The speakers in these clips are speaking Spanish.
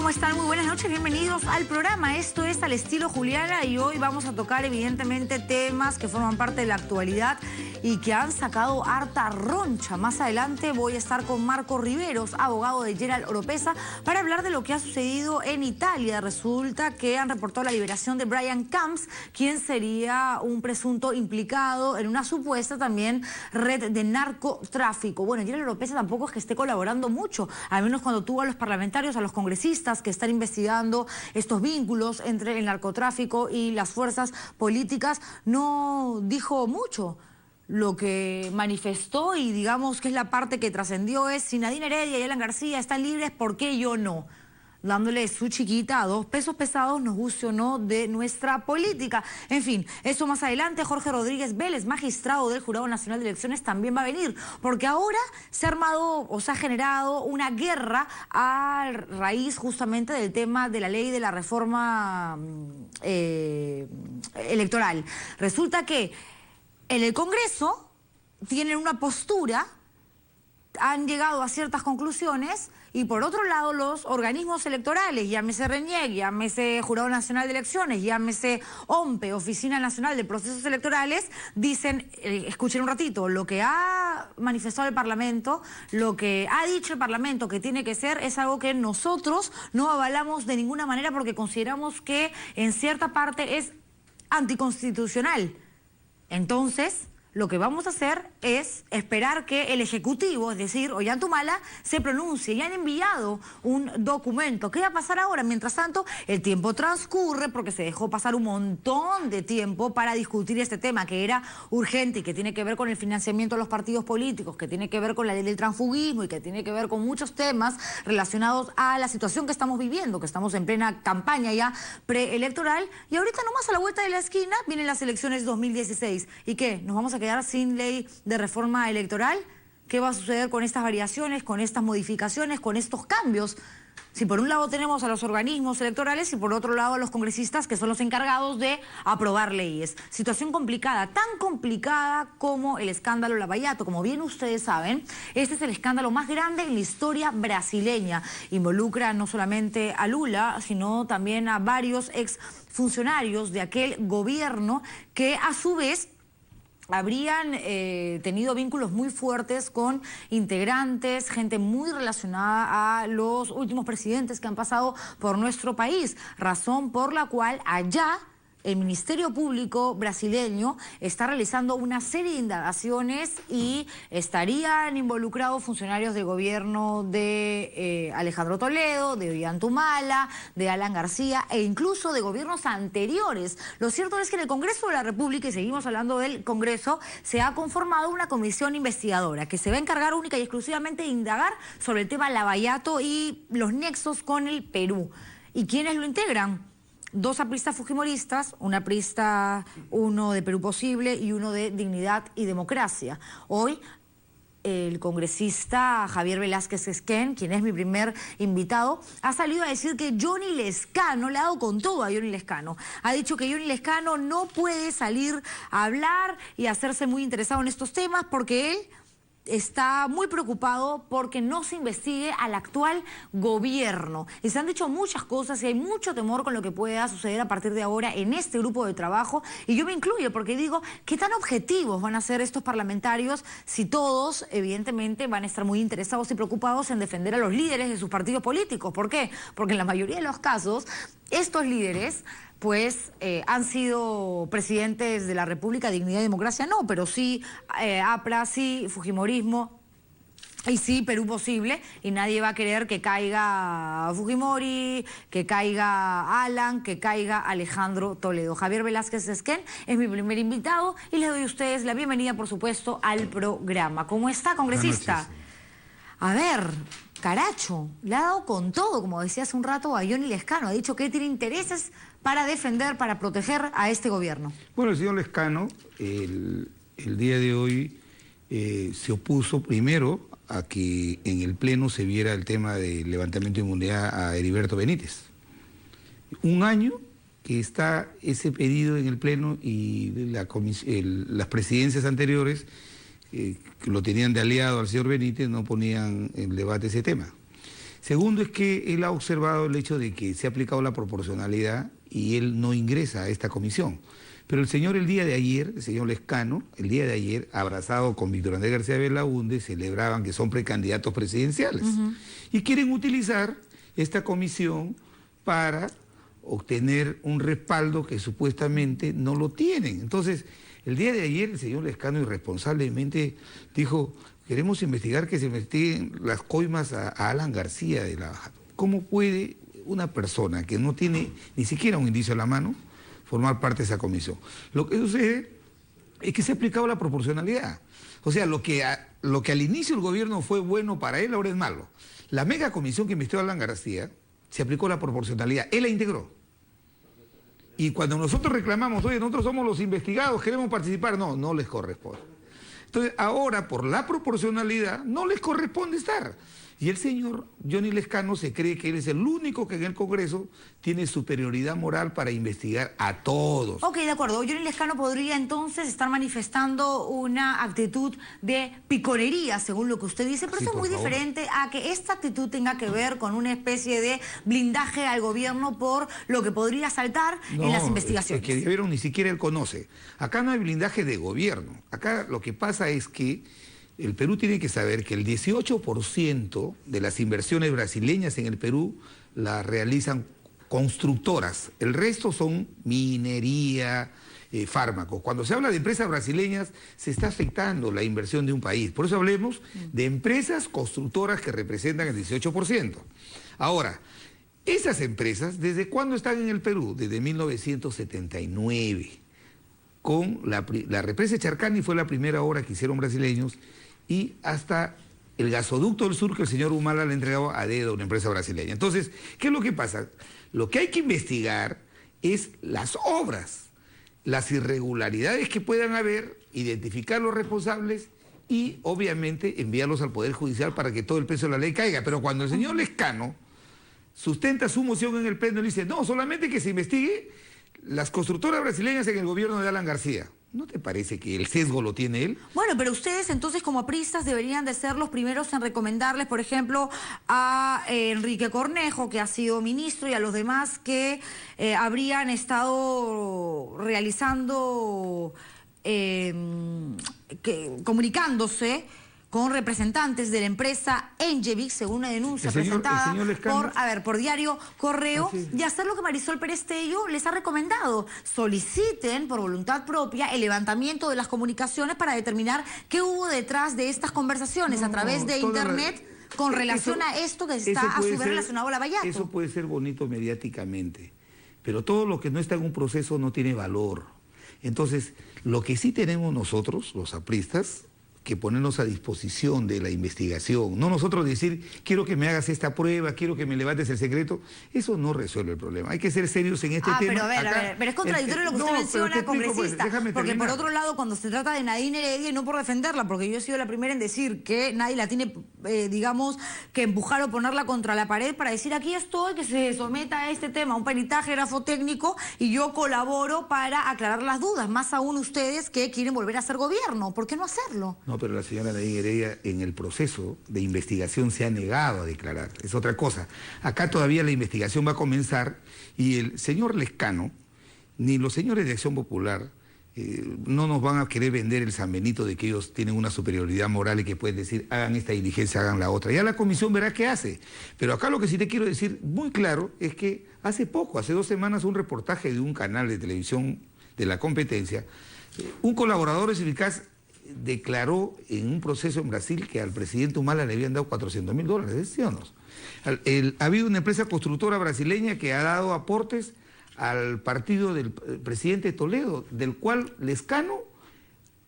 ¿Cómo están? Muy buenas noches, bienvenidos al programa. Esto es Al Estilo Juliana y hoy vamos a tocar evidentemente temas que forman parte de la actualidad y que han sacado harta roncha. Más adelante voy a estar con Marco Riveros, abogado de Gerald Oropesa, para hablar de lo que ha sucedido en Italia. Resulta que han reportado la liberación de Brian Camps, quien sería un presunto implicado en una supuesta también red de narcotráfico. Bueno, Gerald Oropesa tampoco es que esté colaborando mucho, al menos cuando tuvo a los parlamentarios, a los congresistas que están investigando estos vínculos entre el narcotráfico y las fuerzas políticas, no dijo mucho. Lo que manifestó, y digamos que es la parte que trascendió, es: si Nadine Heredia y Alan García están libres, ¿por qué yo no? Dándole su chiquita a 2 pesos pesados, nos guste o no, de nuestra política. En fin, eso más adelante. Jorge Rodríguez Vélez, magistrado del Jurado Nacional de Elecciones, también va a venir, porque ahora se ha armado o se ha generado una guerra a raíz justamente del tema de la ley de la reforma electoral. Resulta que en el Congreso tienen una postura, han llegado a ciertas conclusiones, y por otro lado los organismos electorales, llámese RENIEC, llámese Jurado Nacional de Elecciones, llámese OMPE, Oficina Nacional de Procesos Electorales, dicen, escuchen un ratito, lo que ha manifestado el Parlamento, lo que ha dicho el Parlamento que tiene que ser, es algo que nosotros no avalamos de ninguna manera, porque consideramos que en cierta parte es anticonstitucional. Entonces, lo que vamos a hacer es esperar que el Ejecutivo, es decir, Ollantumala, se pronuncie. Y han enviado un documento. ¿Qué va a pasar ahora? Mientras tanto, el tiempo transcurre porque se dejó pasar un montón de tiempo para discutir este tema, que era urgente y que tiene que ver con el financiamiento de los partidos políticos, que tiene que ver con la ley del transfugismo y que tiene que ver con muchos temas relacionados a la situación que estamos viviendo, que estamos en plena campaña ya preelectoral. Y ahorita nomás a la vuelta de la esquina vienen las elecciones 2016. ¿Y qué? ¿Nos vamos a quedar sin ley de reforma electoral? ¿Qué va a suceder con estas variaciones, con estas modificaciones, con estos cambios? Si por un lado tenemos a los organismos electorales y por otro lado a los congresistas, que son los encargados de aprobar leyes. Situación complicada, tan complicada como el escándalo Lavallato. Como bien ustedes saben, este es el escándalo más grande en la historia brasileña. Involucra no solamente a Lula, sino también a varios exfuncionarios de aquel gobierno que a su vez habrían tenido vínculos muy fuertes con integrantes, gente muy relacionada a los últimos presidentes que han pasado por nuestro país, razón por la cual allá el Ministerio Público brasileño está realizando una serie de indagaciones y estarían involucrados funcionarios del gobierno de Alejandro Toledo, de Ollantumala, de Alan García e incluso de gobiernos anteriores. Lo cierto es que en el Congreso de la República, y seguimos hablando del Congreso, se ha conformado una comisión investigadora que se va a encargar única y exclusivamente de indagar sobre el tema Lavallato y los nexos con el Perú. ¿Y quiénes lo integran? 2 apristas fujimoristas, un aprista, uno de Perú Posible y uno de Dignidad y Democracia. Hoy el congresista Javier Velázquez Esquén, quien es mi primer invitado, ha salido a decir que Johnny Lezcano, le ha dado con todo a Johnny Lezcano. Ha dicho que Johnny Lezcano no puede salir a hablar y hacerse muy interesado en estos temas porque él está muy preocupado porque no se investigue al actual gobierno. Y se han dicho muchas cosas y hay mucho temor con lo que pueda suceder a partir de ahora en este grupo de trabajo. Y yo me incluyo porque digo, ¿qué tan objetivos van a ser estos parlamentarios si todos, evidentemente, van a estar muy interesados y preocupados en defender a los líderes de sus partidos políticos? ¿Por qué? Porque en la mayoría de los casos, estos líderes pues han sido presidentes de la República. Dignidad y Democracia no, pero sí APRA, sí Fujimorismo y sí Perú Posible, y nadie va a querer que caiga Fujimori, que caiga Alan, que caiga Alejandro Toledo. Javier Velázquez Esquén es mi primer invitado y les doy a ustedes la bienvenida, por supuesto, al programa. ¿Cómo está, congresista? A ver, Caracho, le ha dado con todo, como decía hace un rato, a Johnny Lezcano. Ha dicho que tiene intereses para defender, para proteger a este gobierno. Bueno, el señor Lezcano, el día de hoy se opuso primero a que en el Pleno se viera el tema del levantamiento de inmunidad a Heriberto Benítez. Un año que está ese pedido en el Pleno y las presidencias anteriores que lo tenían de aliado al señor Benítez no ponían en debate ese tema. Segundo es que él ha observado el hecho de que se ha aplicado la proporcionalidad y él no ingresa a esta comisión. Pero el señor el día de ayer, el señor Lescano, el día de ayer, abrazado con Víctor Andrés García Belaúnde, celebraban que son precandidatos presidenciales. Y quieren utilizar esta comisión para obtener un respaldo que supuestamente no lo tienen. Entonces, el día de ayer el señor Lescano irresponsablemente dijo, queremos investigar que se investiguen las coimas a Alan García de la... ¿Cómo puede una persona que no tiene ni siquiera un indicio a la mano formar parte de esa comisión? Lo que sucede es que se ha aplicado la proporcionalidad. O sea, lo que al inicio el gobierno fue bueno para él, ahora es malo. La mega comisión que investigó a Alan García, se aplicó la proporcionalidad, él la integró. Y cuando nosotros reclamamos, oye, nosotros somos los investigados, queremos participar, no les corresponde. Entonces, ahora, por la proporcionalidad, no les corresponde estar. Y el señor Johnny Lescano se cree que él es el único que en el Congreso tiene superioridad moral para investigar a todos. Ok, de acuerdo. Johnny Lescano podría entonces estar manifestando una actitud de piconería, según lo que usted dice, pero Sí, eso es muy diferente a que esta actitud tenga que ver con una especie de blindaje al gobierno por lo que podría saltar en las investigaciones. Es que debieron, ni siquiera él conoce. Acá no hay blindaje de gobierno. Acá lo que pasa es que el Perú tiene que saber que el 18% de las inversiones brasileñas en el Perú las realizan constructoras. El resto son minería, fármacos. Cuando se habla de empresas brasileñas, se está afectando la inversión de un país. Por eso hablemos de empresas constructoras que representan el 18%. Ahora, esas empresas, ¿desde cuándo están en el Perú? Desde 1979. Con la represa de Charcani fue la primera obra que hicieron brasileños, y hasta el gasoducto del sur que el señor Humala le ha entregado a dedo, una empresa brasileña. Entonces, ¿qué es lo que pasa? Lo que hay que investigar es las obras, las irregularidades que puedan haber, identificar los responsables y, obviamente, enviarlos al Poder Judicial para que todo el peso de la ley caiga. Pero cuando el señor Lescano sustenta su moción en el Pleno y dice, no, solamente que se investigue las constructoras brasileñas en el gobierno de Alan García. ¿No te parece que el sesgo lo tiene él? Bueno, pero ustedes entonces como apristas deberían de ser los primeros en recomendarles, por ejemplo, a Enrique Cornejo, que ha sido ministro, y a los demás que habrían estado realizando, comunicándose con representantes de la empresa Engevic, según una denuncia presentada por Diario Correo, y hacer lo que Marisol Perestello les ha recomendado. Soliciten por voluntad propia el levantamiento de las comunicaciones para determinar qué hubo detrás de estas conversaciones a través de Internet con relación a esto que está a su vez relacionado a Lavallato. Eso puede ser bonito mediáticamente, pero todo lo que no está en un proceso no tiene valor. Entonces, lo que sí tenemos nosotros, los apristas, que ponernos a disposición de la investigación, no nosotros decir, quiero que me hagas esta prueba, quiero que me levantes el secreto, eso no resuelve el problema. Hay que ser serios en este tema. Pero a ver, pero es contradictorio lo que usted menciona, congresista, porque por otro lado, cuando se trata de Nadine Heredia, y no por defenderla, porque yo he sido la primera en decir que nadie la tiene, digamos, que empujar o ponerla contra la pared para decir, aquí estoy, que se someta a este tema, un peritaje grafotécnico, y yo colaboro para aclarar las dudas, más aún ustedes que quieren volver a ser gobierno. ¿Por qué no hacerlo? No, pero la señora Nadine Heredia en el proceso de investigación se ha negado a declarar. Es otra cosa. Acá todavía la investigación va a comenzar y el señor Lescano, ni los señores de Acción Popular, no nos van a querer vender el San Benito de que ellos tienen una superioridad moral y que pueden decir, hagan esta diligencia, hagan la otra. Ya la comisión verá qué hace. Pero acá lo que sí te quiero decir muy claro es que hace 2 semanas, un reportaje de un canal de televisión de la competencia, un colaborador eficaz declaró en un proceso en Brasil que al presidente Humala le habían dado $400.000, ¿sí o no? Ha habido una empresa constructora brasileña que ha dado aportes al partido del presidente Toledo, del cual Lescano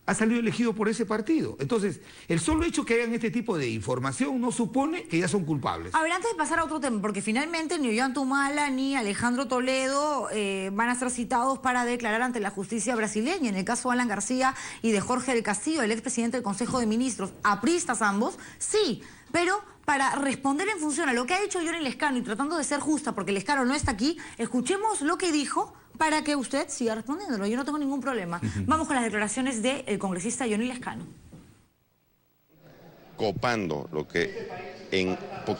ha salido elegido por ese partido. Entonces, el solo hecho que hagan este tipo de información no supone que ya son culpables. A ver, antes de pasar a otro tema, porque finalmente ni Ollanta Humala ni Alejandro Toledo van a ser citados para declarar ante la justicia brasileña. En el caso de Alan García y de Jorge del Castillo, el expresidente del Consejo de Ministros, apristas ambos, sí, pero para responder en función a lo que ha dicho Johnny Lescano y tratando de ser justa, porque Lescano no está aquí, escuchemos lo que dijo para que usted siga respondiéndolo. Yo no tengo ningún problema. Vamos con las declaraciones del congresista Johnny Lescano. Copando lo que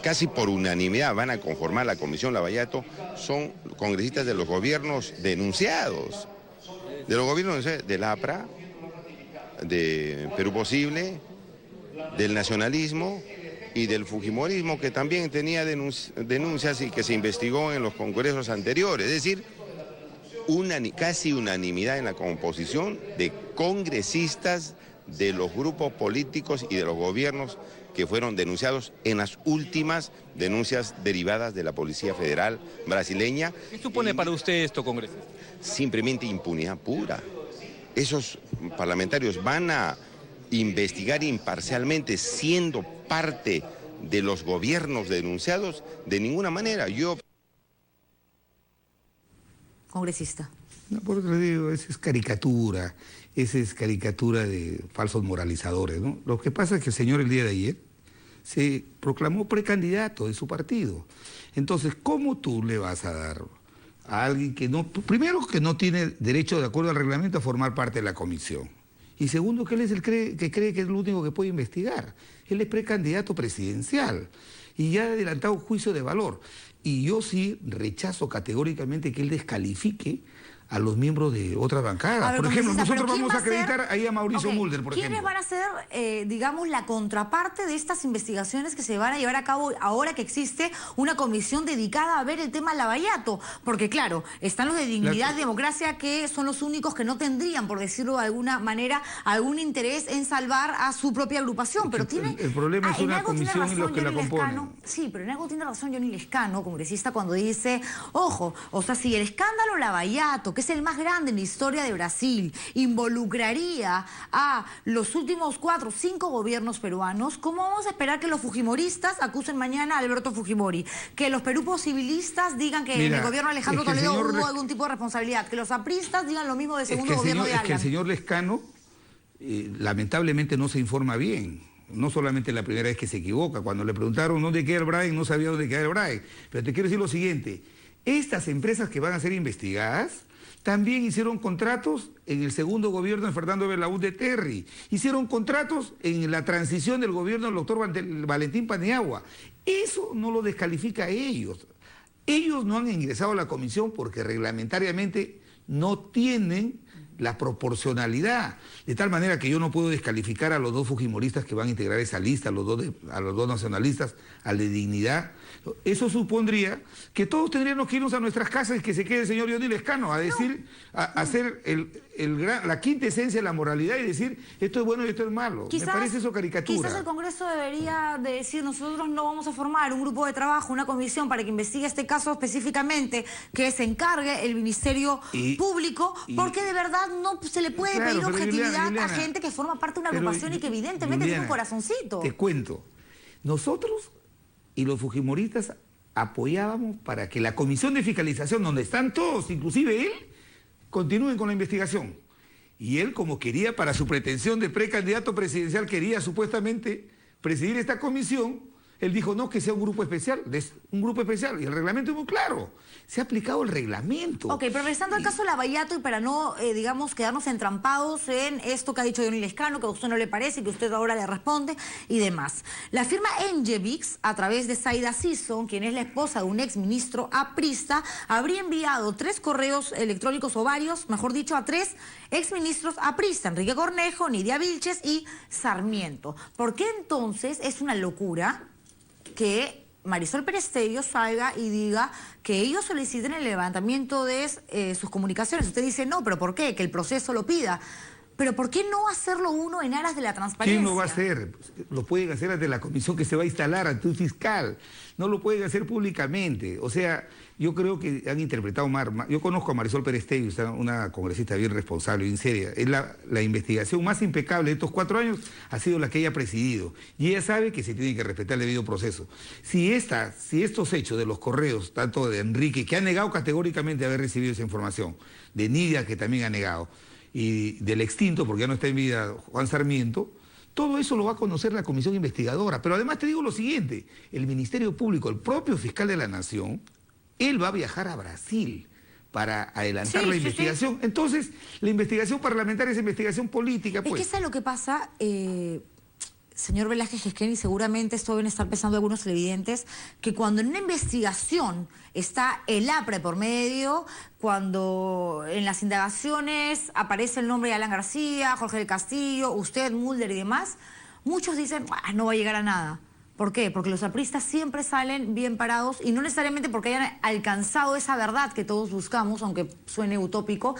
casi por unanimidad van a conformar la Comisión Lavallato, son congresistas de los gobiernos denunciados. De los gobiernos del APRA, de Perú Posible, del nacionalismo y del fujimorismo, que también tenía denuncias y que se investigó en los congresos anteriores. Es decir, casi unanimidad en la composición de congresistas de los grupos políticos y de los gobiernos que fueron denunciados en las últimas denuncias derivadas de la Policía Federal brasileña. ¿Qué supone para usted esto, congresista? Simplemente impunidad pura. Esos parlamentarios van a investigar imparcialmente siendo parte de los gobiernos denunciados. De ninguna manera. Congresista. No, por eso le digo, esa es caricatura de falsos moralizadores, ¿no? Lo que pasa es que el señor el día de ayer se proclamó precandidato de su partido. Entonces, ¿cómo tú le vas a dar a alguien que no, primero que no tiene derecho, de acuerdo al reglamento, a formar parte de la comisión? Y segundo, que él es el que cree que es lo único que puede investigar. Él es precandidato presidencial y ya ha adelantado un juicio de valor. Y yo sí rechazo categóricamente que él descalifique a los miembros de otras bancadas. Por ejemplo, nosotros vamos a acreditar ahí a Mauricio Mulder, por ejemplo. ¿Quiénes van a ser, digamos, la contraparte de estas investigaciones que se van a llevar a cabo ahora que existe una comisión dedicada a ver el tema Lavallato? Porque, claro, están los de Dignidad y Democracia, que son los únicos que no tendrían, por decirlo de alguna manera, algún interés en salvar a su propia agrupación. Pero el problema es una comisión y los que la componen. Sí, pero en algo tiene razón Johnny Lescano, congresista, cuando dice, ojo, o sea, si el escándalo Lavallato, que es el más grande en la historia de Brasil, involucraría a los últimos 4 o 5 gobiernos peruanos, ¿cómo vamos a esperar que los fujimoristas acusen mañana a Alberto Fujimori? Que los Perú posibilistas digan que en el gobierno de Alejandro Toledo hubo algún tipo de responsabilidad. Que los apristas digan lo mismo del segundo gobierno de Alan. Es que el señor Lescano lamentablemente no se informa bien. No solamente la primera vez que se equivoca. Cuando le preguntaron dónde queda el BRAE, no sabía dónde queda el BRAE. Pero te quiero decir lo siguiente. Estas empresas que van a ser investigadas también hicieron contratos en el segundo gobierno de Fernando Belaúnde Terry. Hicieron contratos en la transición del gobierno del doctor Valentín Paniagua. Eso no lo descalifica a ellos. Ellos no han ingresado a la comisión porque reglamentariamente no tienen la proporcionalidad. De tal manera que yo no puedo descalificar a los 2 fujimoristas que van a integrar esa lista, a los dos nacionalistas, al de Dignidad. Eso supondría que todos tendríamos que irnos a nuestras casas y que se quede el señor Johnny Lescano a decir, a hacer la quinta esencia de la moralidad y decir esto es bueno y esto es malo. Me parece eso caricatura. Quizás el Congreso debería de decir, nosotros no vamos a formar un grupo de trabajo, una comisión para que investigue este caso específicamente, que se encargue el Ministerio Público, porque de verdad no se le puede pedir objetividad Juliana, a gente que forma parte de una agrupación y que evidentemente tiene un corazoncito. Te cuento, nosotros y los fujimoristas apoyábamos para que la comisión de fiscalización, donde están todos, inclusive él, continúen con la investigación. Y él, como quería, para su pretensión de precandidato presidencial, quería supuestamente presidir esta comisión, él dijo, no, que sea un grupo especial, y el reglamento es muy claro. Se ha aplicado el reglamento. Ok, pero regresando al caso Lavallato y para no, digamos, quedarnos entrampados en esto que ha dicho Johnny Lescano, que a usted no le parece y que usted ahora le responde y demás. La firma Engevix, a través de Zaida Sisson, quien es la esposa de un exministro aprista, habría enviado 3 correos electrónicos o varios, mejor dicho, a 3 exministros apristas, Enrique Cornejo, Nidia Vilches y Sarmiento. ¿Por qué entonces es una locura que Marisol Perestello salga y diga que ellos soliciten el levantamiento de sus comunicaciones? Usted dice, no, ¿pero por qué? Que el proceso lo pida. Pero ¿por qué no hacerlo uno en aras de la transparencia? ¿Quién lo va a hacer? Lo pueden hacer ante la comisión que se va a instalar, ante un fiscal. No lo pueden hacer públicamente. O sea, yo creo que han interpretado mal. Yo conozco a Marisol Perestello, una congresista bien responsable, bien seria. Es la investigación más impecable de estos 4 años ha sido la que ella ha presidido. Y ella sabe que se tiene que respetar el debido proceso. Si estos hechos de los correos, tanto de Enrique, que ha negado categóricamente haber recibido esa información, de Nidia, que también ha negado, y del extinto, porque ya no está en vida, Juan Sarmiento, todo eso lo va a conocer la comisión investigadora. Pero además te digo lo siguiente, el Ministerio Público, el propio fiscal de la Nación, él va a viajar a Brasil para adelantar la investigación. Sí. Entonces, la investigación parlamentaria es investigación política. Pues. Es que ¿sabes lo que pasa? señor Velázquez Gesquén, y seguramente esto deben estar pensando algunos televidentes, que cuando en una investigación está el APRE por medio, cuando en las indagaciones aparece el nombre de Alan García, Jorge del Castillo, usted, Mulder y demás, muchos dicen, no va a llegar a nada. ¿Por qué? Porque los apristas siempre salen bien parados y no necesariamente porque hayan alcanzado esa verdad que todos buscamos, aunque suene utópico,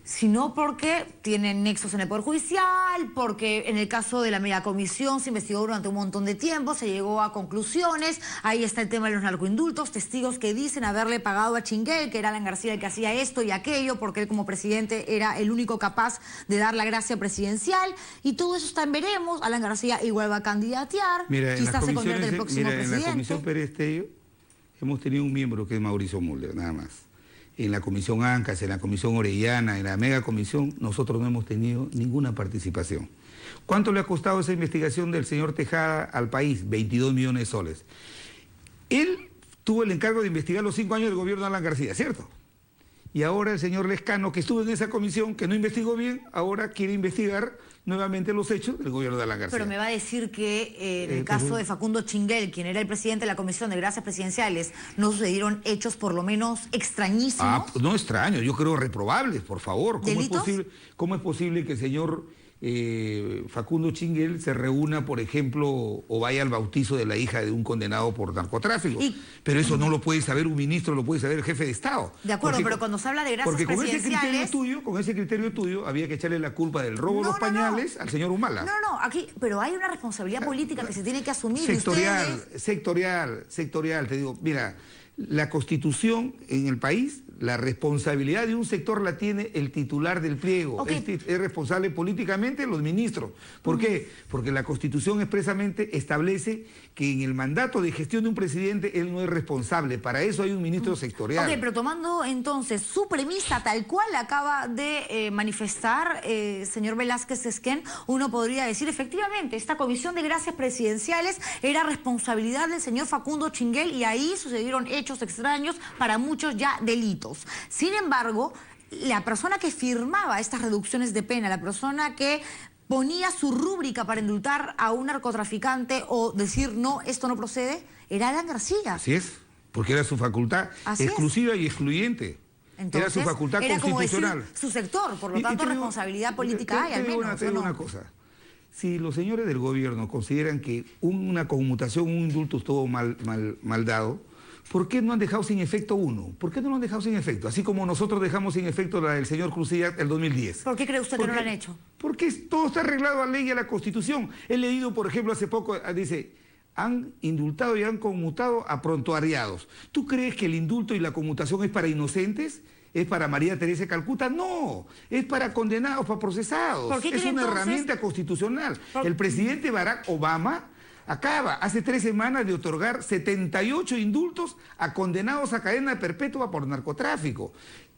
sino porque tienen nexos en el Poder Judicial, porque en el caso de la megacomisión se investigó durante un montón de tiempo, se llegó a conclusiones, ahí está el tema de los narcoindultos, testigos que dicen haberle pagado a Chinguel, que era Alan García el que hacía esto y aquello, porque él como presidente era el único capaz de dar la gracia presidencial, y todo eso está en veremos. Alan García igual va a candidatear, quizás se convierte en el próximo presidente. En la Comisión Pérez Tello hemos tenido un miembro que es Mauricio Mulder, nada más. En la Comisión ANCAS, en la Comisión Orellana, en la megacomisión, nosotros no hemos tenido ninguna participación. ¿Cuánto le ha costado esa investigación del señor Tejada al país? 22 millones de soles. Él tuvo el encargo de investigar los 5 años del gobierno de Alan García, ¿cierto? Y ahora el señor Lescano, que estuvo en esa comisión, que no investigó bien, ahora quiere investigar nuevamente los hechos del gobierno de Alan García. Pero me va a decir que en el caso de Facundo Chinguel, quien era el presidente de la Comisión de Gracias Presidenciales, no sucedieron hechos por lo menos extrañísimos. No extraños, yo creo reprobables, por favor. ¿Delitos? ¿Cómo es posible que el señor Facundo Chinguel se reúna, por ejemplo, o vaya al bautizo de la hija de un condenado por narcotráfico? Pero eso no lo puede saber un ministro, lo puede saber el jefe de Estado. De acuerdo, pero cuando se habla de gracias presidenciales... Con ese criterio tuyo, había que echarle la culpa del robo de los pañales al señor Humala. Pero hay una responsabilidad política que se tiene que asumir. Sectorial, te digo, mira, la Constitución en el país, la responsabilidad de un sector la tiene el titular del pliego. Es responsable políticamente los ministros. ¿Por qué? Porque la Constitución expresamente establece que en el mandato de gestión de un presidente él no es responsable. Para eso hay un ministro sectorial. Pero tomando entonces su premisa tal cual acaba de manifestar señor Velázquez Gesquén, uno podría decir efectivamente, esta Comisión de Gracias Presidenciales era responsabilidad del señor Facundo Chinguel y ahí sucedieron hechos extraños, para muchos ya delitos. Sin embargo, la persona que firmaba estas reducciones de pena, la persona que ponía su rúbrica para indultar a un narcotraficante o decir no, esto no procede, era Alan García. Así es, porque era su facultad exclusiva y excluyente. Entonces, era su facultad constitucional. Como decir, su sector, por lo tanto responsabilidad política hay, al menos. Te digo una cosa. Si los señores del gobierno consideran que una conmutación, un indulto estuvo mal dado, ¿por qué no han dejado sin efecto uno? ¿Por qué no lo han dejado sin efecto? Así como nosotros dejamos sin efecto la del señor Cruzilla el 2010. ¿Por qué cree usted que no lo han hecho? Porque todo está arreglado a ley y a la Constitución. He leído, por ejemplo, hace poco, dice, han indultado y han conmutado a prontuariados. ¿Tú crees que el indulto y la conmutación es para inocentes? ¿Es para María Teresa de Calcuta? No, es para condenados, para procesados. Es una herramienta constitucional. El presidente Barack Obama acaba hace 3 semanas de otorgar 78 indultos a condenados a cadena perpetua por narcotráfico.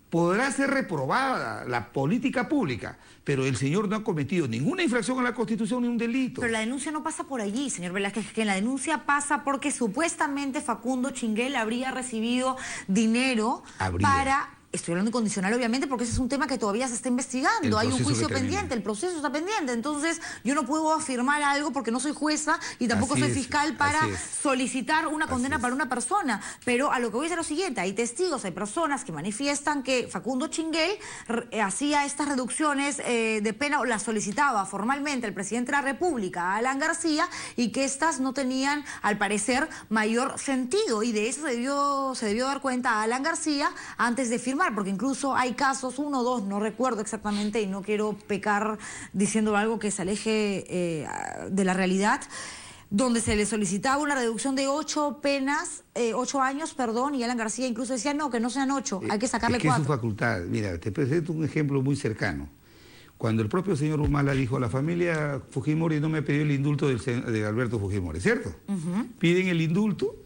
Podrá ser reprobada la política pública, pero el señor no ha cometido ninguna infracción a la Constitución ni un delito. Pero la denuncia no pasa por allí, señor Velázquez, que la denuncia pasa porque supuestamente Facundo Chinguel habría recibido dinero para... Estoy hablando incondicional, obviamente, porque ese es un tema que todavía se está investigando. Hay un juicio pendiente, el proceso está pendiente. Entonces, yo no puedo afirmar algo porque no soy jueza y tampoco soy fiscal para solicitar una condena para una persona. Pero a lo que voy a decir es lo siguiente. Hay testigos, hay personas que manifiestan que Facundo Chinguel hacía estas reducciones de pena o las solicitaba formalmente el presidente de la República, Alan García, y que estas no tenían, al parecer, mayor sentido. Y de eso se debió dar cuenta Alan García antes de firmar, porque incluso hay casos, 1 o 2, no recuerdo exactamente y no quiero pecar diciendo algo que se aleje de la realidad, donde se le solicitaba una reducción de 8 años, y Alan García incluso decía, no, que no sean 8, hay que sacarle 4. Es su facultad. Mira, te presento un ejemplo muy cercano. Cuando el propio señor Humala dijo, la familia Fujimori no me pidió el indulto de Alberto Fujimori, ¿cierto? Piden el indulto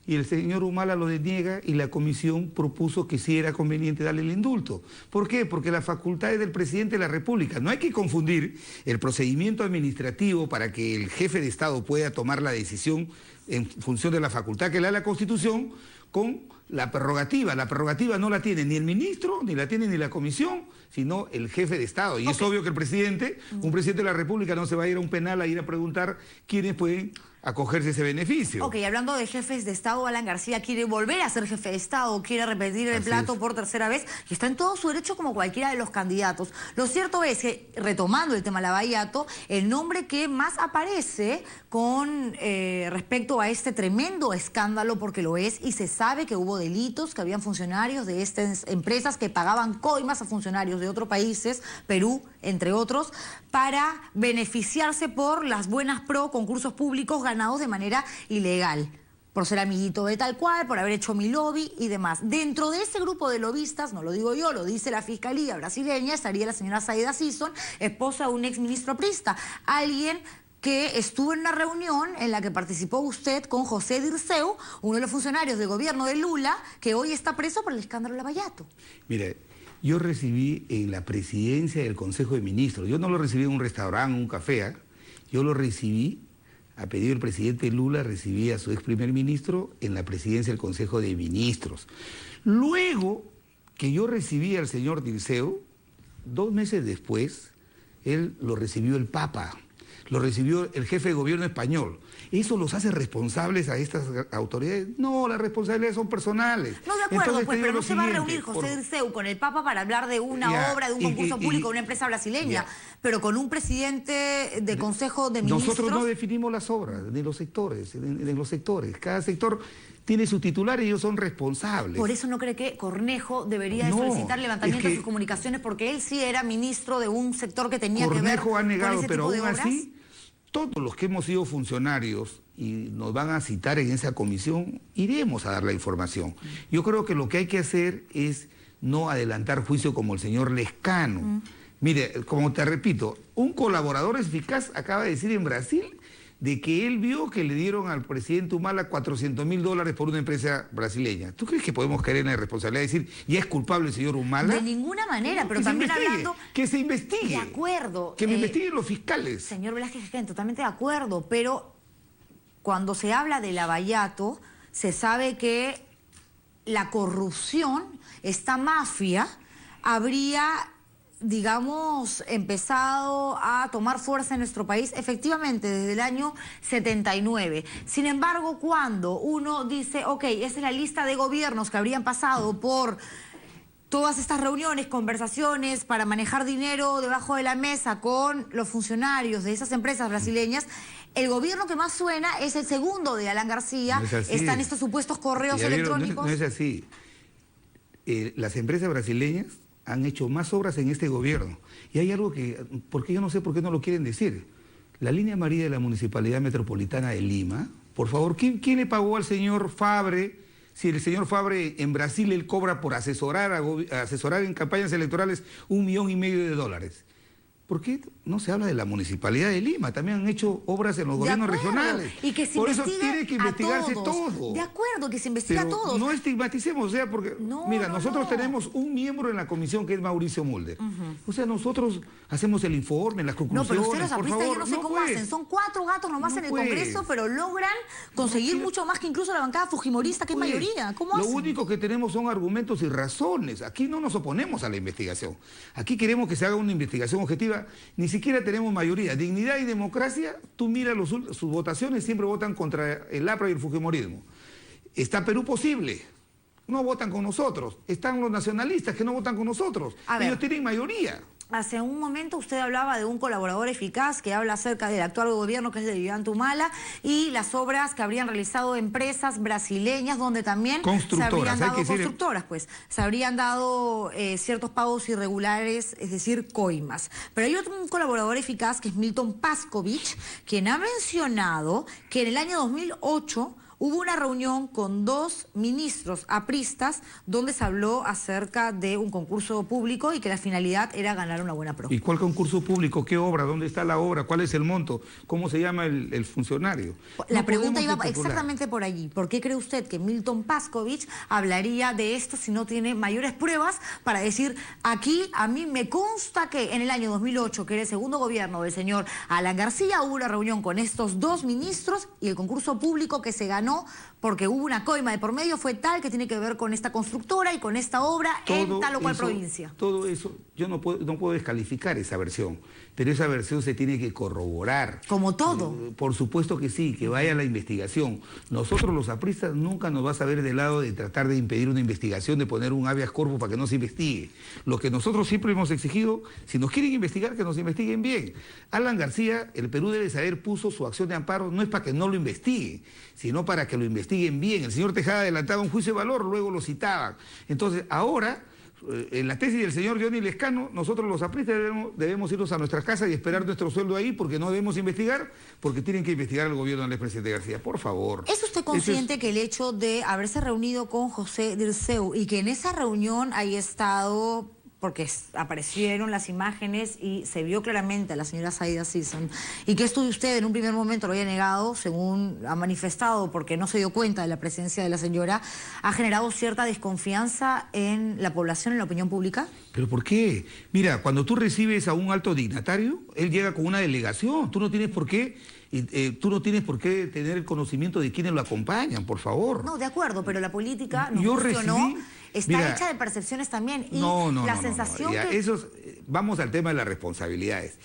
y el señor Humala lo deniega y la comisión propuso que sí era conveniente darle el indulto. ¿Por qué? Porque la facultad es del presidente de la República. No hay que confundir el procedimiento administrativo para que el jefe de Estado pueda tomar la decisión en función de la facultad que le da la Constitución, con la prerrogativa. La prerrogativa no la tiene ni el ministro, ni la tiene ni la comisión, sino el jefe de Estado. Y es obvio que el presidente, un presidente de la República, no se va a ir a un penal a ir a preguntar quiénes pueden acogerse ese beneficio. Ok, hablando de jefes de Estado, Alan García quiere volver a ser jefe de Estado, quiere repetir el plato por tercera vez, y está en todo su derecho como cualquiera de los candidatos. Lo cierto es que, retomando el tema Lavallato, el nombre que más aparece con respecto a este tremendo escándalo, porque lo es, y se sabe que hubo delitos, que habían funcionarios de estas empresas que pagaban coimas a funcionarios de otros países, Perú, entre otros, para beneficiarse por las buenas concursos públicos ganados de manera ilegal, por ser amiguito de tal cual, por haber hecho mi lobby y demás. Dentro de ese grupo de lobistas, no lo digo yo, lo dice la Fiscalía brasileña, estaría la señora Zaida Sisson, esposa de un exministro aprista, alguien que estuvo en una reunión en la que participó usted con José Dirceu, uno de los funcionarios del gobierno de Lula, que hoy está preso por el escándalo Lavallato. Mire, yo recibí en la presidencia del Consejo de Ministros, yo no lo recibí en un restaurante, un café, yo lo recibí, a pedido del presidente Lula, recibí a su ex primer ministro en la presidencia del Consejo de Ministros. Luego que yo recibí al señor Dirceu, 2 meses después, él lo recibió el Papa, lo recibió el jefe de gobierno español. ¿Eso los hace responsables a estas autoridades? No, las responsabilidades son personales. No, de acuerdo, Entonces, pero no se va a reunir siguiente, José Dirceu con el Papa para hablar de una obra, de un concurso público, de una empresa brasileña, pero con un presidente de Consejo de Ministros. Nosotros no definimos las obras, ni los sectores, en los sectores. Cada sector tiene su titular y ellos son responsables. ¿Por eso no cree que Cornejo debería de solicitar levantamiento de sus comunicaciones? Porque él sí era ministro de un sector que tenía que ver Cornejo ha negado, con ese pero tipo de aún obras. así, todos los que hemos sido funcionarios y nos van a citar en esa comisión, iremos a dar la información. Yo creo que lo que hay que hacer es no adelantar juicio como el señor Lescano. Mire, como te repito, un colaborador eficaz acaba de decir en Brasil de que él vio que le dieron al presidente Humala $400.000 por una empresa brasileña. ¿Tú crees que podemos caer en la responsabilidad de decir, ya es culpable el señor Humala? De ninguna manera, pero que también se investigue, hablando... que se investigue. De acuerdo. Que me investiguen los fiscales. Señor Velázquez, totalmente de acuerdo, pero cuando se habla de Lavallato, se sabe que la corrupción, esta mafia, habría, digamos, empezado a tomar fuerza en nuestro país, efectivamente, desde el año 79. Sin embargo, cuando uno dice, ok, esa es la lista de gobiernos que habrían pasado por todas estas reuniones, conversaciones para manejar dinero debajo de la mesa con los funcionarios de esas empresas brasileñas, el gobierno que más suena es el segundo de Alan García. No es así. Están estos supuestos correos electrónicos. No es así. Las empresas brasileñas han hecho más obras en este gobierno. Y hay algo que, porque yo no sé por qué no lo quieren decir. La línea amarilla de la Municipalidad Metropolitana de Lima, por favor, ¿quién le pagó al señor Fabre? Si el señor Fabre en Brasil él cobra por asesorar en campañas electorales $1,5 millones. ¿Por qué no se habla de la Municipalidad de Lima? También han hecho obras en los gobiernos regionales. Y que se por eso tiene que investigarse todo. De acuerdo, que se investiga a todos. No estigmaticemos, o sea, porque, mira, nosotros tenemos un miembro en la comisión que es Mauricio Mulder. O sea, nosotros hacemos el informe, las conclusiones, no, pero ustedes los por apristas, favor. yo no sé cómo hacen. Son 4 gatos nomás en el Congreso, pero logran conseguir mucho más que incluso la bancada fujimorista, que es mayoría. ¿Cómo hacen? Lo único que tenemos son argumentos y razones. Aquí no nos oponemos a la investigación. Aquí queremos que se haga una investigación objetiva. Ni siquiera tenemos mayoría. Dignidad y democracia, tú miras sus votaciones, siempre votan contra el APRA y el fujimorismo. Está Perú Posible, no votan con nosotros. Están los nacionalistas que no votan con nosotros. Ellos tienen mayoría. Hace un momento usted hablaba de un colaborador eficaz que habla acerca del actual gobierno, que es de Vivian Humala, y las obras que habrían realizado empresas brasileñas, donde también se habrían dado constructoras, pues, se habrían dado ciertos pagos irregulares, es decir, coimas. Pero hay otro colaborador eficaz que es Milton Pascovich, quien ha mencionado que en el año 2008 hubo una reunión con 2 ministros apristas donde se habló acerca de un concurso público y que la finalidad era ganar una buena pro. ¿Y cuál concurso público? ¿Qué obra? ¿Dónde está la obra? ¿Cuál es el monto? ¿Cómo se llama el funcionario? La No pregunta podemos iba especular. exactamente por allí. ¿Por qué cree usted que Milton Pascovich hablaría de esto si no tiene mayores pruebas para decir, aquí a mí me consta que en el año 2008, que era el segundo gobierno del señor Alan García, hubo una reunión con estos 2 ministros y el concurso público que se ganó porque hubo una coima de por medio fue tal que tiene que ver con esta constructora y con esta obra en tal o cual provincia? Todo eso, yo no puedo descalificar esa versión, pero esa versión se tiene que corroborar. Como todo. Por supuesto que sí, que vaya a la investigación. Nosotros los apristas nunca nos vas a ver del lado de tratar de impedir una investigación, de poner un habeas corpus para que no se investigue. Lo que nosotros siempre hemos exigido, si nos quieren investigar, que nos investiguen bien. Alan García, el Perú debe saber, puso su acción de amparo, no es para que no lo investiguen, sino para que lo investiguen bien. El señor Tejada adelantaba un juicio de valor, luego lo citaban. Entonces, ahora, en la tesis del señor Johnny Lescano, nosotros los apristas debemos irnos a nuestras casas y esperar nuestro sueldo ahí porque no debemos investigar, porque tienen que investigar el gobierno del expresidente García. Por favor. ¿Es usted consciente que el hecho de haberse reunido con José Dirceu y que en esa reunión haya estado, porque aparecieron las imágenes y se vio claramente a la señora Zaida Sison, y que esto de usted en un primer momento lo haya negado, según ha manifestado, porque no se dio cuenta de la presencia de la señora, ha generado cierta desconfianza en la población, en la opinión pública? ¿Pero por qué? Mira, cuando tú recibes a un alto dignatario, él llega con una delegación, tú no tienes por qué tener el conocimiento de quiénes lo acompañan, por favor. No, de acuerdo, pero la política nos está hecha de percepciones también. Y la sensación que... Vamos al tema de las responsabilidades.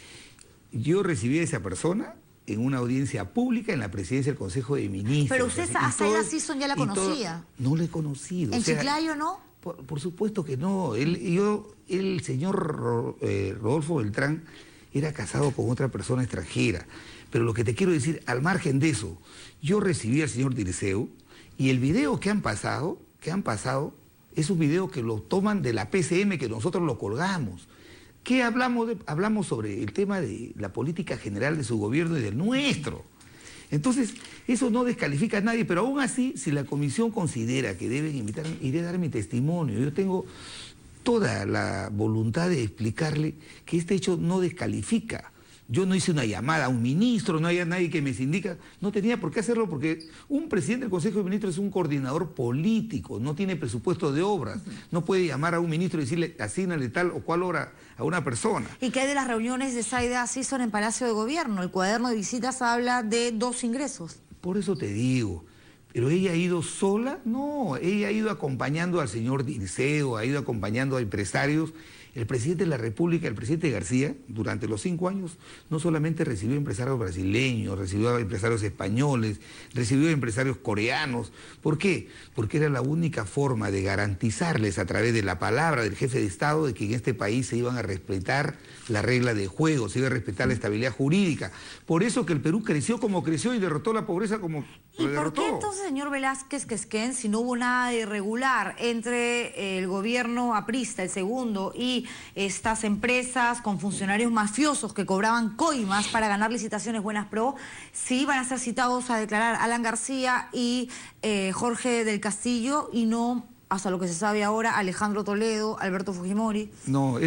Yo recibí a esa persona en una audiencia pública en la presidencia del Consejo de Ministros. Pero usted a Zaida Sison ya la conocía. No la he conocido. ¿En Chiclayo no? Por supuesto que no. El señor Rodolfo Beltrán era casado con otra persona extranjera. Pero lo que te quiero decir, al margen de eso, yo recibí al señor Dirceu y el video que han pasado, es un video que lo toman de la PCM, que nosotros lo colgamos. ¿Qué hablamos? Hablamos sobre el tema de la política general de su gobierno y del nuestro. Entonces, eso no descalifica a nadie, pero aún así, si la comisión considera que deben invitarme, iré a dar mi testimonio. Yo tengo toda la voluntad de explicarle que este hecho no descalifica. Yo no hice una llamada a un ministro, no había nadie que me indica, no tenía por qué hacerlo porque un presidente del Consejo de Ministros es un coordinador político, no tiene presupuesto de obras, no puede llamar a un ministro y decirle, asígnale tal o cual obra a una persona. ¿Y qué hay de las reuniones de Zaida Sison en Palacio de Gobierno? El cuaderno de visitas habla de 2 ingresos. Por eso te digo, ¿pero ella ha ido sola? No, ella ha ido acompañando al señor Dirceu, ha ido acompañando a empresarios. El presidente de la República, el presidente García, durante los 5 años, no solamente recibió empresarios brasileños, recibió empresarios españoles, recibió empresarios coreanos. ¿Por qué? Porque era la única forma de garantizarles a través de la palabra del jefe de Estado de que en este país se iban a respetar la regla de juego, se iba a respetar la estabilidad jurídica. Por eso que el Perú creció como creció y derrotó la pobreza como lo derrotó. ¿Y por qué entonces, señor Velázquez Quesquén, si no hubo nada de irregular entre el gobierno aprista, el segundo, y estas empresas con funcionarios mafiosos que cobraban coimas para ganar licitaciones buenas pro, sí van a ser citados a declarar Alan García y Jorge del Castillo y no, hasta lo que se sabe ahora, Alejandro Toledo, Alberto Fujimori? No,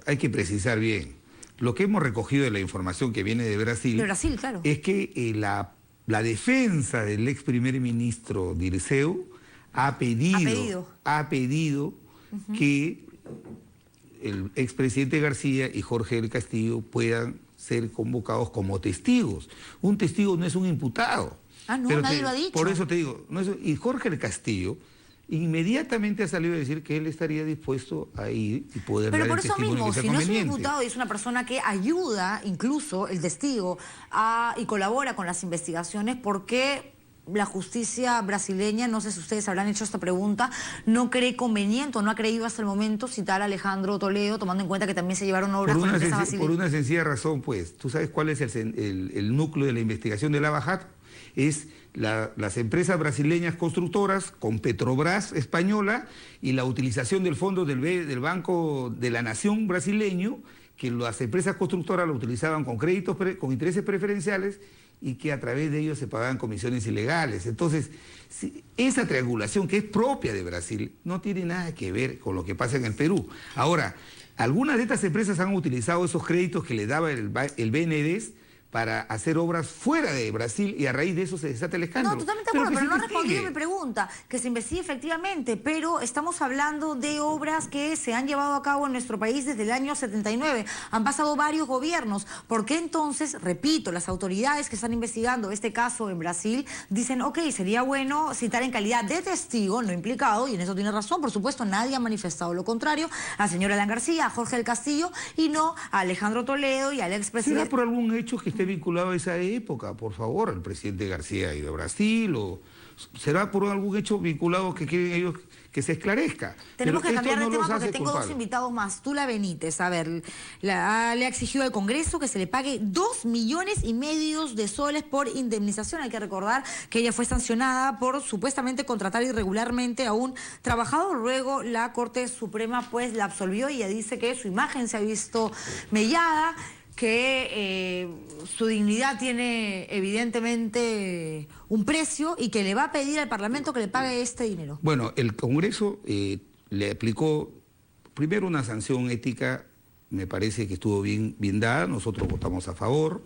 hay que precisar bien. Lo que hemos recogido de la información que viene de Brasil, claro, es que la defensa del ex primer ministro Dirceu ha pedido que el expresidente García y Jorge del Castillo puedan ser convocados como testigos. Un testigo no es un imputado. Ah, no, nadie lo ha dicho. Por eso te digo, y Jorge del Castillo inmediatamente ha salido a decir que él estaría dispuesto a ir y poder dar el testimonio que sea conveniente. Pero por eso mismo, si no es un imputado y es una persona que ayuda, incluso el testigo, y colabora con las investigaciones, ¿por qué la justicia brasileña, no sé si ustedes habrán hecho esta pregunta, no cree conveniente o no ha creído hasta el momento citar a Alejandro Toledo, tomando en cuenta que también se llevaron obras con la empresa brasileña? Por una sencilla razón, pues. ¿Tú sabes cuál es el núcleo de la investigación de Lava Jato? Es las empresas brasileñas constructoras con Petrobras española y la utilización del fondo del Banco de la Nación brasileño, que las empresas constructoras lo utilizaban con créditos, con intereses preferenciales y que a través de ellos se pagaban comisiones ilegales. Entonces, esa triangulación que es propia de Brasil no tiene nada que ver con lo que pasa en el Perú. Ahora, algunas de estas empresas han utilizado esos créditos que le daba el BNDES para hacer obras fuera de Brasil y a raíz de eso se desata el escándalo. No, totalmente de acuerdo, pero no ha respondido mi pregunta, que se investigue efectivamente, pero estamos hablando de obras que se han llevado a cabo en nuestro país desde el año 79. Han pasado varios gobiernos. ¿Por qué entonces, repito, las autoridades que están investigando este caso en Brasil dicen, ok, sería bueno citar en calidad de testigo, no implicado, y en eso tiene razón, por supuesto, nadie ha manifestado lo contrario, al señor Alan García, a Jorge del Castillo, y no a Alejandro Toledo y al expresidente? ¿Será por algún hecho que esté vinculado a esa época, por favor, el presidente García y de Brasil, o será por algún hecho vinculado que quieren ellos que se esclarezca? Tenemos que cambiar de tema porque tengo culpables. dos invitados más. Tula Benítez, a ver, le ha exigido al Congreso que se le pague 2,5 millones de soles por indemnización. Hay que recordar que ella fue sancionada por supuestamente contratar irregularmente a un trabajador. Luego la Corte Suprema pues la absolvió y ella dice que su imagen se ha visto mellada, que su dignidad tiene evidentemente un precio y que le va a pedir al Parlamento que le pague este dinero. Bueno, el Congreso le aplicó primero una sanción ética, me parece que estuvo bien dada, nosotros votamos a favor,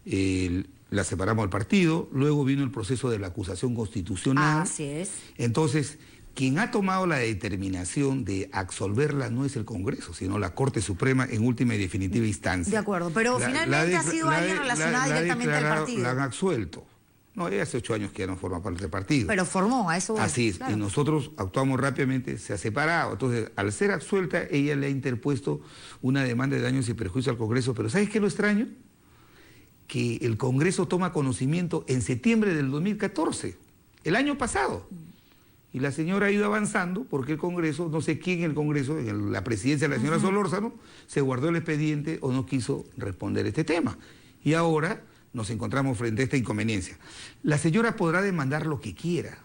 la separamos del partido, luego vino el proceso de la acusación constitucional. Así es. Entonces, quien ha tomado la determinación de absolverla no es el Congreso, sino la Corte Suprema en última y definitiva instancia. De acuerdo, pero finalmente ha sido alguien relacionada directamente al partido. La han absuelto. No, ella hace 8 años que ya no forma parte del partido. Pero formó, a eso voy. Así es, claro. Y nosotros actuamos rápidamente, se ha separado. Entonces, al ser absuelta, ella le ha interpuesto una demanda de daños y perjuicios al Congreso. Pero ¿sabes qué es lo extraño? Que el Congreso toma conocimiento en septiembre del 2014, el año pasado. Y la señora ha ido avanzando porque el Congreso, no sé quién en el Congreso, en la presidencia de la señora Solórzano, se guardó el expediente o no quiso responder este tema. Y ahora nos encontramos frente a esta inconveniencia. La señora podrá demandar lo que quiera.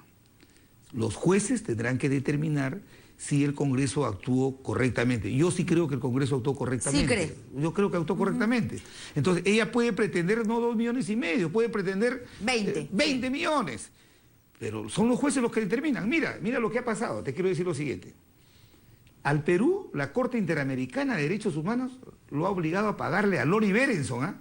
Los jueces tendrán que determinar si el Congreso actuó correctamente. Yo sí creo que el Congreso actuó correctamente. ¿Sí cree? Yo creo que actuó correctamente. Entonces, ella puede pretender no 2,5 millones, puede pretender 20 millones. Pero son los jueces los que determinan. Mira lo que ha pasado. Te quiero decir lo siguiente. Al Perú, la Corte Interamericana de Derechos Humanos lo ha obligado a pagarle a Lori Berenson,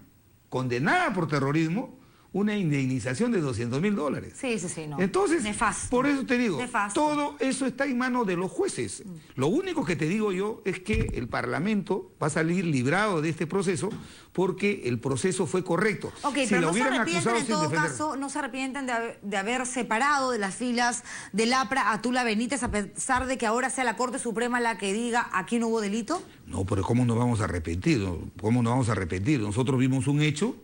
condenada por terrorismo, una indemnización de $200.000. Sí, no. Entonces, nefasto. Por eso te digo, nefasto. Todo eso está en manos de los jueces. Lo único que te digo yo es que el Parlamento va a salir librado de este proceso porque el proceso fue correcto. Ok, si pero la no se hubieran arrepienten acusado en sin todo defender. caso, no se arrepienten de haber separado de las filas del APRA a Tula Benítez, a pesar de que ahora sea la Corte Suprema la que diga aquí no hubo delito. No, pero ¿cómo nos vamos a arrepentir? ¿Cómo nos vamos a arrepentir? Nosotros vimos un hecho,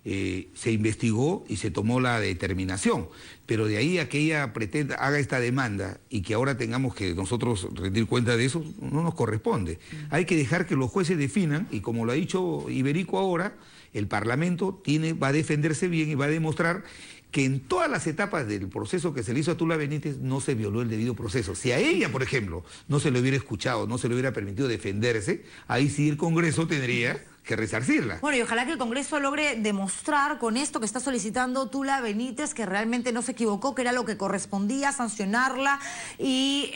se investigó y se tomó la determinación, pero de ahí a que ella haga esta demanda y que ahora tengamos que nosotros rendir cuenta de eso, no nos corresponde. Hay que dejar que los jueces definan y como lo ha dicho Iberico ahora, el Parlamento va a defenderse bien y va a demostrar que en todas las etapas del proceso que se le hizo a Tula Benítez no se violó el debido proceso. Si a ella, por ejemplo, no se le hubiera escuchado, no se le hubiera permitido defenderse, ahí sí el Congreso tendría que resarcirla. Bueno, y ojalá que el Congreso logre demostrar con esto que está solicitando Tula Benítez que realmente no se equivocó, que era lo que correspondía, sancionarla y,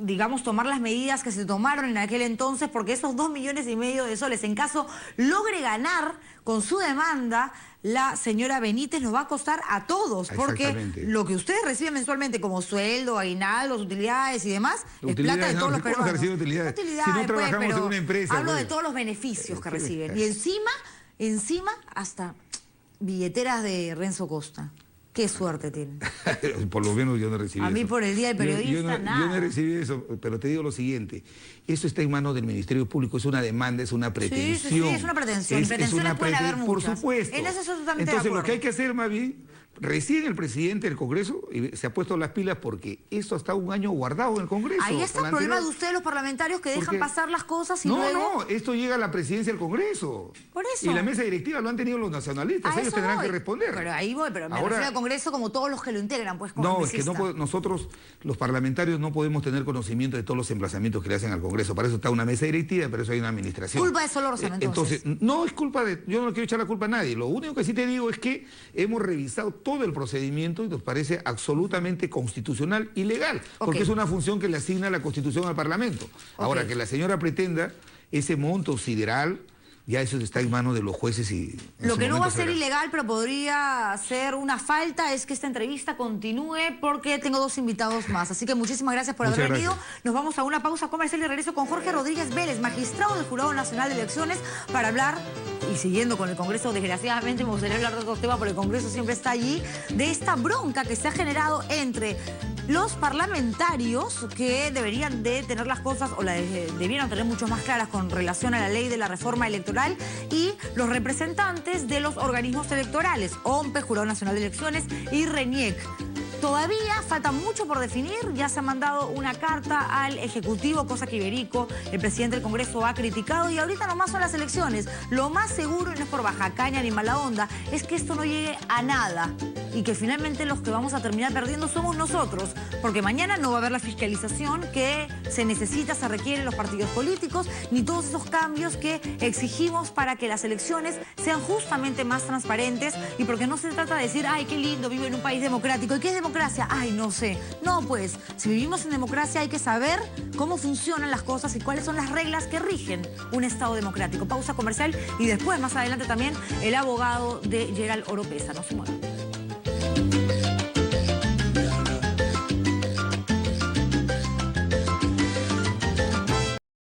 digamos, tomar las medidas que se tomaron en aquel entonces, porque esos 2,5 millones de soles, en caso logre ganar con su demanda, la señora Benítez nos va a costar a todos, porque lo que ustedes reciben mensualmente como sueldo, aguinaldos, utilidades y demás, es plata de todos los peruanos. Utilidades. Si no trabajamos en una empresa. Hablo de todos los beneficios que reciben. Y encima, hasta billeteras de Renzo Costa. Qué suerte tienen. Por lo menos yo no recibí eso. A mí por el Día del Periodista, nada. Yo no recibí eso, pero te digo lo siguiente. Eso está en manos del Ministerio Público, es una demanda, es una pretensión. Sí, es una pretensión. Pretensiones pueden haber muchas. Por supuesto. En eso estoy totalmente Entonces de acuerdo. lo que hay que hacer más bien, Recién el presidente del Congreso se ha puesto las pilas porque esto está un año guardado en el Congreso. Ahí está el problema de ustedes, los parlamentarios, que dejan pasar las cosas y luego... No, esto llega a la presidencia del Congreso. Por eso. Y la mesa directiva lo han tenido los nacionalistas, ellos tendrán que responder. Pero ahí voy, pero me refiero al Congreso como todos los que lo integran, pues, como no, es que nosotros, los parlamentarios, no podemos tener conocimiento de todos los emplazamientos que le hacen al Congreso. Para eso está una mesa directiva, para eso hay una administración. ¿Culpa de Solórzano, entonces? No es culpa de... Yo no quiero echar la culpa a nadie. Lo único que sí te digo es que hemos revisado todo el procedimiento y nos parece absolutamente constitucional y legal, porque es una función que le asigna la Constitución al Parlamento. Ahora, que la señora pretenda ese monto sideral, ya eso está en manos de los jueces y... Lo que no va a ser ilegal, pero podría ser una falta, es que esta entrevista continúe porque tengo 2 invitados más. Así que muchísimas gracias por haber venido. Nos vamos a una pausa comercial y regreso con Jorge Rodríguez Vélez, magistrado del Jurado Nacional de Elecciones, para hablar, y siguiendo con el Congreso, desgraciadamente me gustaría hablar de otros temas, porque el Congreso siempre está allí, de esta bronca que se ha generado entre los parlamentarios, que deberían de tener las cosas, o debieran tener mucho más claras con relación a la ley de la reforma electoral, y los representantes de los organismos electorales, OMPE, Jurado Nacional de Elecciones y RENIEC. Todavía falta mucho por definir, ya se ha mandado una carta al Ejecutivo, cosa que Iberico, el presidente del Congreso, ha criticado, y ahorita nomás son las elecciones. Lo más seguro, y no es por baja caña ni mala onda, es que esto no llegue a nada y que finalmente los que vamos a terminar perdiendo somos nosotros, porque mañana no va a haber la fiscalización que se necesita, se requiere en los partidos políticos, ni todos esos cambios que exigimos para que las elecciones sean justamente más transparentes, y porque no se trata de decir, ay, qué lindo, vivo en un país democrático. ¿Y qué es democracia? Ay, no sé. No, pues, si vivimos en democracia hay que saber cómo funcionan las cosas y cuáles son las reglas que rigen un Estado democrático. Pausa comercial y después, más adelante también, el abogado de Gerald Oropesa. No se muevan.